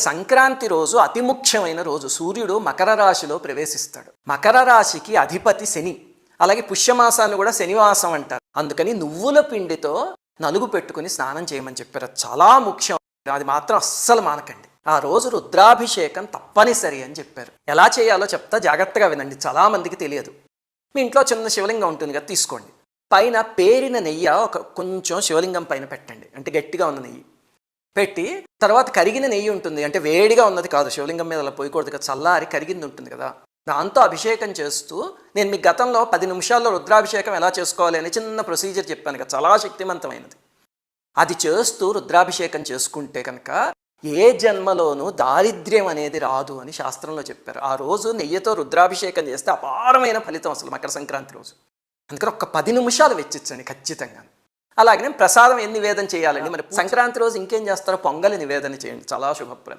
సంక్రాంతి రోజు అతి ముఖ్యమైన రోజు. సూర్యుడు మకర రాశిలో ప్రవేశిస్తాడు. మకర రాశికి అధిపతి శని. అలాగే పుష్యమాసాన్ని కూడా శనివాసం అంటారు. అందుకని నువ్వుల పిండితో నలుగు పెట్టుకుని స్నానం చేయమని చెప్పారు. చాలా ముఖ్యం. అది మాత్రం అస్సలు మానకండి. ఆ రోజు రుద్రాభిషేకం తప్పనిసరి అని చెప్పారు. ఎలా చేయాలో చెప్తా, జాగ్రత్తగా వినండి. చాలా మందికి తెలియదు. మీ ఇంట్లో చిన్న శివలింగం ఉంటుంది కదా, తీసుకోండి. పైన పేరిన నెయ్యి కొంచెం శివలింగం పైన పెట్టండి. అంటే గట్టిగా ఉన్న నెయ్యి పెట్టి, తర్వాత కరిగిన నెయ్యి ఉంటుంది, అంటే వేడిగా ఉన్నది కాదు, శివలింగం మీద అలా పోయకూడదు కదా, చల్లారి కరిగింది ఉంటుంది కదా, దాంతో అభిషేకం చేస్తూ, నేను మీకు గతంలో 10 నిమిషాల్లో రుద్రాభిషేకం ఎలా చేసుకోవాలి అని చిన్న ప్రొసీజర్ చెప్పాను కదా, చాలా శక్తివంతమైనది. అది చేస్తూ రుద్రాభిషేకం చేసుకుంటే కనుక ఏ జన్మలోనూ దారిద్ర్యం అనేది రాదు అని శాస్త్రంలో చెప్పారు. ఆ రోజు నెయ్యితో రుద్రాభిషేకం చేస్తే అపారమైన ఫలితం అసలు మకర సంక్రాంతి రోజు. అందుకని ఒక 10 నిమిషాలు వెచ్చించండి ఖచ్చితంగా. అలాగే ప్రసాదం నివేదన చేయాలండి. మరి సంక్రాంతి రోజు ఇంకేం చేస్తారో పొంగలి నివేదన చేయండి, చాలా శుభప్రదం.